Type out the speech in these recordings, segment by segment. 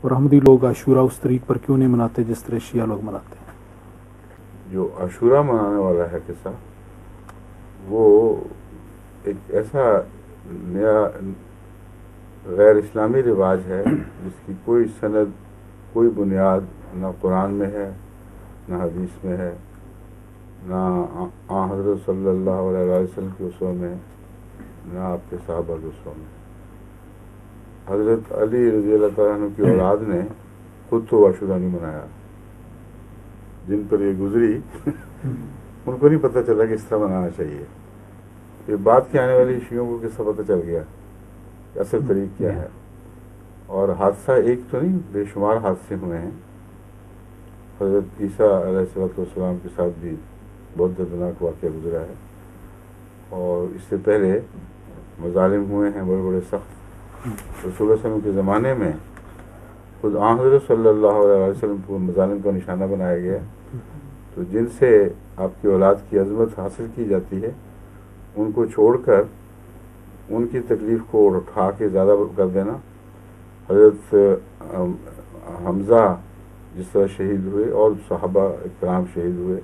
اور احمدی لوگ عاشورہ اس طریق پر کیوں نہیں مناتے جس طرح شیعہ لوگ مناتے ہیں؟ جو عاشورہ منانے والا ہے قصہ، وہ ایک ایسا نیا غیر اسلامی رواج ہے جس کی کوئی سند، کوئی بنیاد نہ قرآن میں ہے، نہ حدیث میں ہے، نہ حضرت صلی اللہ علیہ وسلم کے اسوہ میں، نہ آپ کے صحابہ کے اسوہ میں۔ حضرت علی رضی اللہ تعالیٰ عنہ کی اولاد نے خود تو عاشورہ نہیں منایا، جن پر یہ گزری ان کو نہیں پتہ چلا کہ اس طرح منانا چاہیے۔ یہ بعد کے آنے والی شیعوں کو کس طرح پتہ چل گیا کہ اصل طریق کیا ہے۔ اور حادثہ ایک تو نہیں، بے شمار حادثے ہوئے ہیں۔ حضرت عیسیٰ علیہ السلام کے ساتھ بھی بہت دردناک واقعہ گزرا ہے، اور اس سے پہلے مظالم ہوئے ہیں بڑے بڑے سخت۔ رسول اللہ علیہ وسلم کے زمانے میں خود حضرت صلی اللہ علیہ وسلم کو مظالم کا نشانہ بنایا گیا، تو جن سے آپ کی اولاد کی عظمت حاصل کی جاتی ہے ان کو چھوڑ کر ان کی تکلیف کو اٹھا کے زیادہ کر دینا۔ حضرت حمزہ جس طرح شہید ہوئے اور صحابہ کرام شہید ہوئے،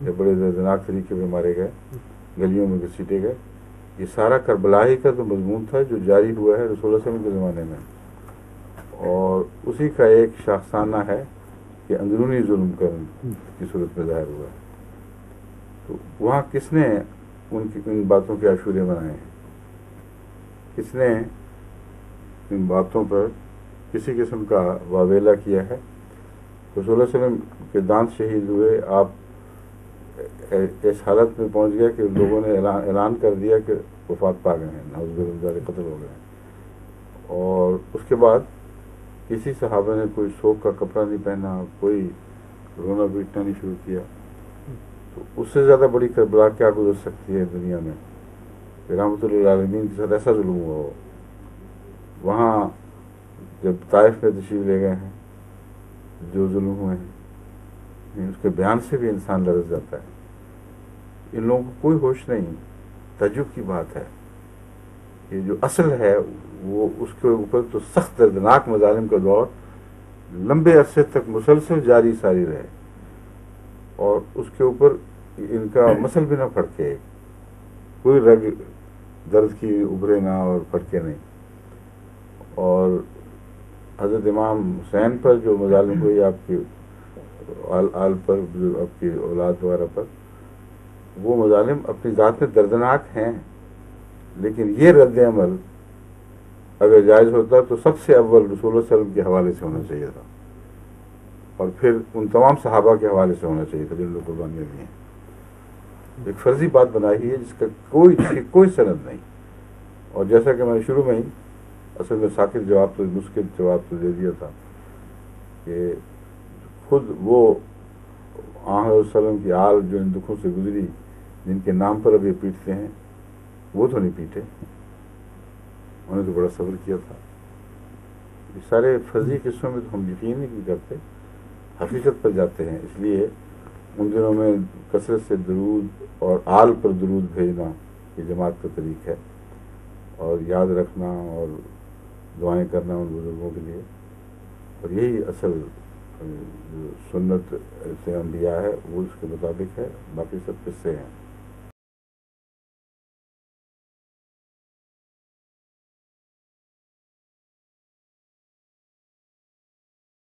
یہ بڑے دردناک طریقے پہ مارے گئے، گلیوں میں گھسیٹے گئے، یہ سارا کربلا ہی کا تو مضمون تھا جو جاری ہوا ہے رسول اللہ صلی اللہ علیہ وسلم کے زمانے میں، اور اسی کا ایک شاخسانہ ہے کہ اندرونی ظلم کی صورت میں ظاہر ہوا ہے۔ تو وہاں کس نے ان باتوں کے عاشورے منائے ہیں؟ کس نے ان باتوں پر کسی قسم کا واویلا کیا ہے؟ رسول اللہ صلی اللہ علیہ وسلم کے دانت شہید ہوئے، آپ اس حالت میں پہنچ گیا کہ لوگوں نے اعلان کر دیا کہ وفات پا گئے ہیں، نعوذ باللہ قتل ہو گئے ہیں، اور اس کے بعد کسی صحابہ نے کوئی سوگ کا کپڑا نہیں پہنا، کوئی رونا پیٹنا نہیں شروع کیا۔ تو اس سے زیادہ بڑی کربلا کیا گزر سکتی ہے دنیا میں کہ رحمۃ اللہ عالمین کے ساتھ ایسا ظلم ہوا ہو۔ وہاں جب طائف میں تشریف لے گئے ہیں، جو ظلم ہوئے ہیں اس کے بیان سے بھی انسان لرز جاتا ہے۔ ان لوگوں کو کوئی ہوش نہیں۔ تعجب کی بات ہے کہ جو اصل ہے وہ اس کے اوپر تو سخت دردناک مظالم کا دور لمبے عرصے تک مسلسل جاری ساری رہے، اور اس کے اوپر ان کا مسل بھی نہ پھڑکے، کوئی رگ درد کی ابھرے نہ اور پھڑکے نہیں۔ اور حضرت امام حسین پر جو مظالم ہوئی، آپ کی آل پر، آپ کی اولاد وغیرہ پر، وہ مظالم اپنی ذات میں دردناک ہیں، لیکن یہ رد عمل اگر جائز ہوتا تو سب سے اول رسول اللہ صلی اللہ علیہ وسلم کے حوالے سے ہونا چاہیے تھا، اور پھر ان تمام صحابہ کے حوالے سے ہونا چاہیے تھا جن لوگ قربانیاں دی ہیں۔ ایک فرضی بات بنائی ہے جس کا کوئی سند نہیں، اور جیسا کہ میں نے شروع میں ہی اصل میں ساکت جواب تو مشکل جواب تو دے دیا تھا کہ خود وہ آن علیہ وسلم کی آل جو ان دکھوں سے گزری، جن کے نام پر اب یہ پیٹتے ہیں، وہ تو نہیں پیٹے، انہوں نے تو بڑا صبر کیا تھا۔ یہ سارے فرضی قصوں میں تو ہم یقین نہیں کرتے، حقیقت پر جاتے ہیں۔ اس لیے ان دنوں میں کثرت سے درود اور آل پر درود بھیجنا یہ جماعت کا طریق ہے، اور یاد رکھنا اور دعائیں کرنا ان بزرگوں کے لیے، اور یہی اصل جو سنت سے انبیاء ہے وہ اس کے مطابق ہے، باقی سب قصے ہیں۔